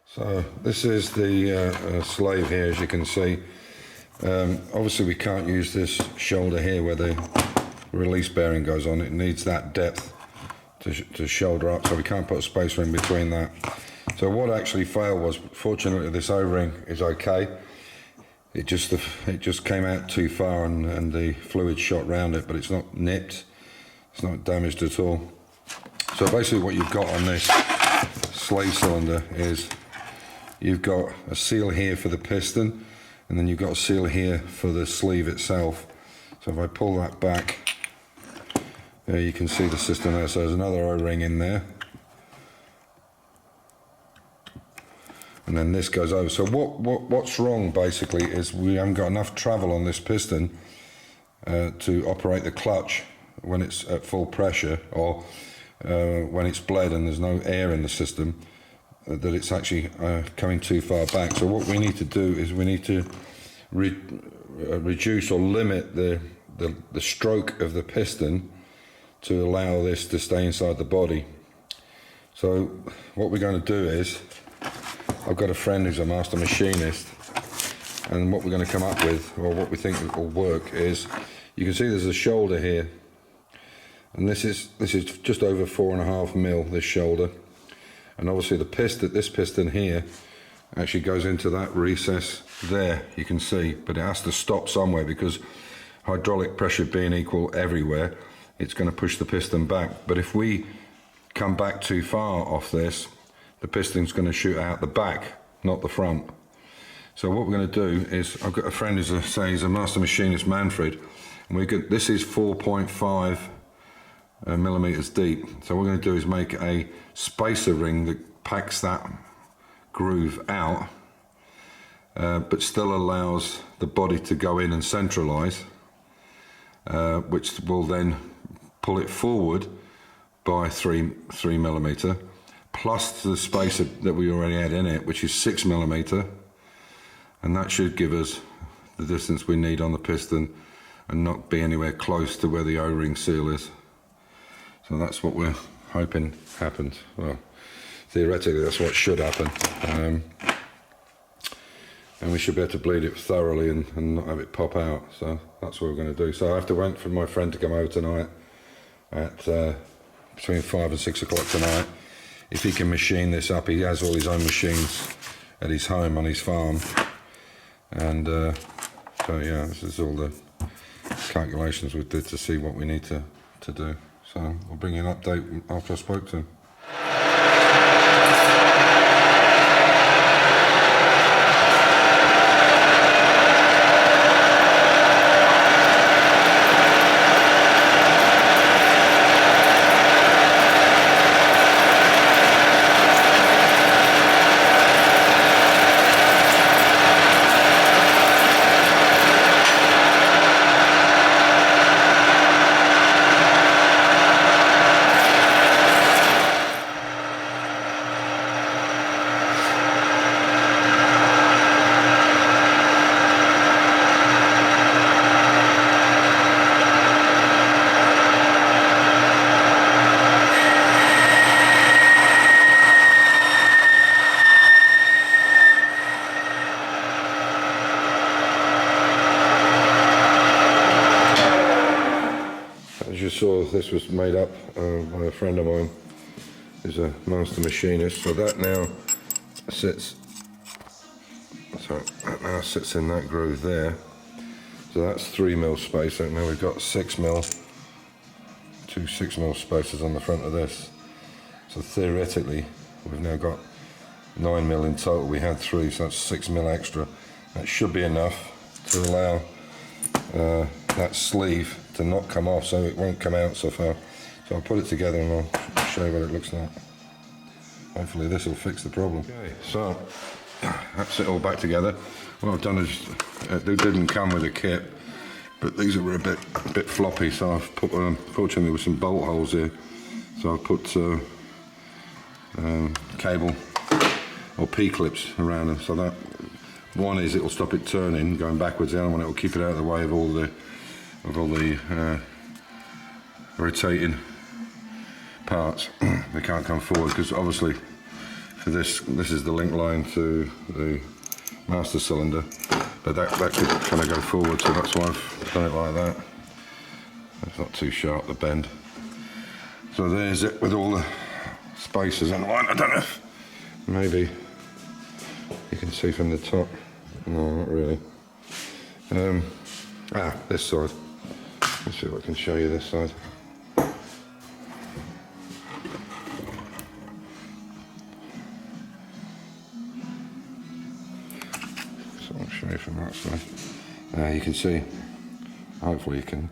So this is the slave here, as you can see. Obviously we can't use this shoulder here where the release bearing goes on. It needs that depth to shoulder up, so we can't put a spacer in between that. So what actually failed was, fortunately this O-ring is okay. It just came out too far and the fluid shot round it, but it's not nipped, it's not damaged at all. So basically what you've got on this slave cylinder is you've got a seal here for the piston, and then you've got a seal here for the sleeve itself. So if I pull that back, there you can see the system there. So there's another O-ring in there, and then this goes over. So what's wrong basically is we haven't got enough travel on this piston to operate the clutch when it's at full pressure, or when it's bled and there's no air in the system, that it's actually coming too far back. So what we need to do is we need to reduce or limit the stroke of the piston to allow this to stay inside the body. So what we're going to do is, I've got a friend who's a master machinist, and what we're going to come up with, or what we think will work, is you can see there's a shoulder here, and this is just over 4.5 mil, this shoulder, and obviously this piston here actually goes into that recess there, you can see, but it has to stop somewhere because hydraulic pressure being equal everywhere, it's going to push the piston back. But if we come back too far off this, the piston's going to shoot out the back, not the front. So what we're going to do is, I've got a friend who's he's a master machinist, Manfred, and this is 4.5 millimeters deep. So what we're going to do is make a spacer ring that packs that groove out, but still allows the body to go in and centralize, which will then pull it forward by 3 millimeter, plus the spacer that we already had in it, which is 6 millimeter, and that should give us the distance we need on the piston and not be anywhere close to where the O-ring seal is. So that's what we're hoping happens. Well, theoretically that's what should happen, and we should be able to bleed it thoroughly and not have it pop out. So that's what we're going to do. So I have to wait for my friend to come over tonight at between 5 and 6 o'clock tonight. If he can machine this up, he has all his own machines at his home on his farm, and so yeah, this is all the calculations we did to see what we need to do. So I'll bring you an update after I spoke to him. As you saw, this was made up by a friend of mine who's a master machinist. So that now sits, in that groove there. So that's 3 mil spacer. Now we've got 6 mil, two 6 mil spacers on the front of this. So theoretically, we've now got 9 mil in total. We had 3, so that's 6 mil extra. That should be enough to allow that sleeve to not come off, so it won't come out so far. So I'll put it together and I'll show you what it looks like. Hopefully this will fix the problem. Okay, so that's it all back together. What I've done is, they didn't come with a kit, but these were a bit floppy, so I've put, fortunately with some bolt holes here, so I've put cable or P-clips around them. So that one is, it will stop it turning, going backwards. The other one, it will keep it out of the way of all the rotating parts. They can't come forward because obviously for this. This is the link line to the master cylinder, but that could kind of go forward, so that's why I've done it like that. It's not too sharp, the bend. So there's it with all the spacers and I don't know if maybe you can see from the top. No, not really. This side. Let's see if I can show you this side. So I'll show you from that side. You can see, hopefully you can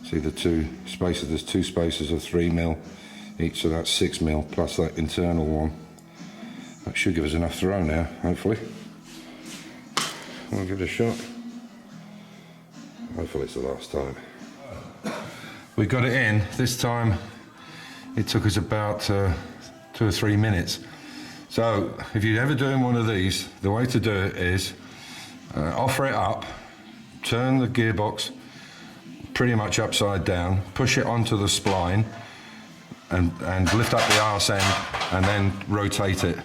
see the two spaces. There's two spaces of 3mm each, so that's 6mm plus that internal one. That should give us enough throw now, hopefully. We'll give it a shot. Hopefully it's the last time. We got it in. This time it took us about 2 or 3 minutes. So if you're ever doing one of these, the way to do it is offer it up, turn the gearbox pretty much upside down, push it onto the spline and lift up the arse end and then rotate it.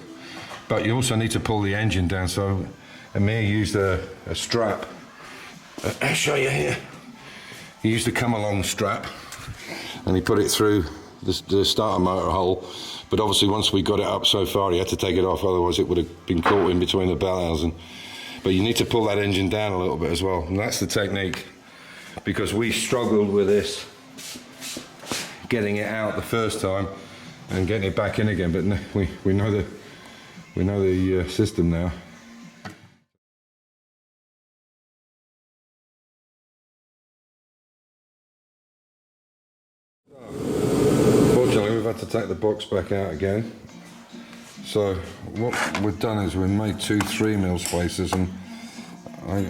But you also need to pull the engine down. So Amir used a strap. I'll show you here. He used a come along strap and he put it through the starter motor hole, but obviously once we got it up so far he had to take it off, otherwise it would have been caught in between the bell housing. But you need to pull that engine down a little bit as well, and that's the technique, because we struggled with this getting it out the first time and getting it back in again, but we know the system now. Fortunately, we've had to take the box back out again. So what we've done is we've made 2 3mm spacers, and I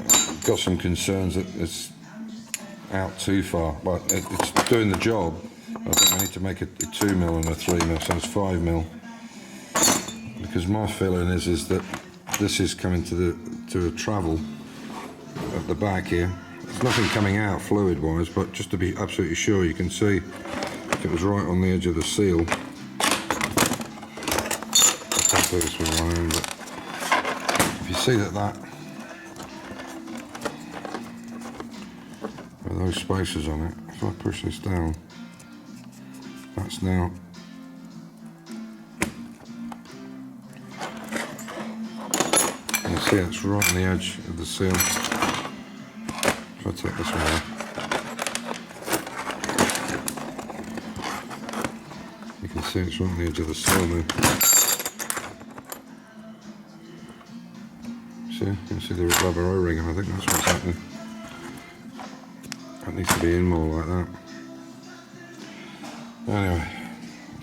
got some concerns that it's out too far, but it's doing the job. I think we need to make a 2mm and a 3mm, so it's 5mm. Because my feeling is that this is coming to a travel at the back here. There's nothing coming out fluid-wise, but just to be absolutely sure, you can see if it was right on the edge of the seal. I can't do this with my own, but if you see that with those spacers on it, if I push this down, that's now you see it's right on the edge of the seal. If I take this one off, you can see it's right on the edge of the seal now. See, you can see the rubber O-ring, and I think that's what's happening. That needs to be in more like that. Anyway,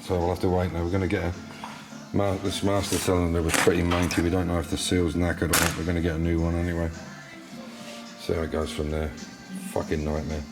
so we'll have to wait now. We're going to get this master cylinder was pretty manky. We don't know if the seal's knackered or not. We're going to get a new one anyway. See how it goes from there. Fucking nightmare.